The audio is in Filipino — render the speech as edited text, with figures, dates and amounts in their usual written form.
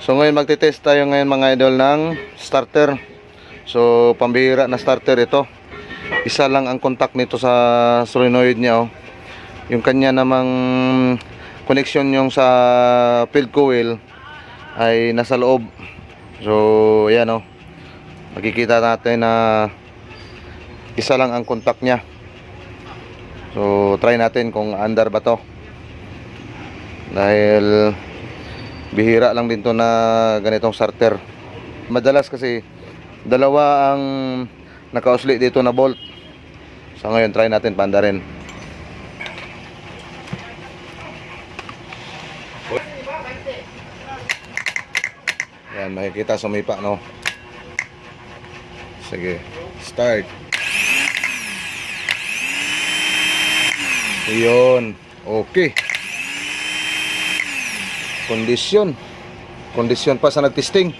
So ngayon magte-test tayo ngayon mga idol ng starter. So pambihira na starter ito. Isa lang ang contact nito sa solenoid niya, oh. Yung kanya namang connection yung sa field coil ay nasa loob. So ayan, oh. Makikita natin na isa lang ang contact niya. So try natin kung andar ba to. Dahil bihira lang din to na ganitong starter. Madalas kasi dalawa ang nakausli dito na bolt. So ngayon try natin paandarin. Yan, makikita sumipa, no? Sige, start. Iyon, okay. Kondisyon pa sa nagtesting.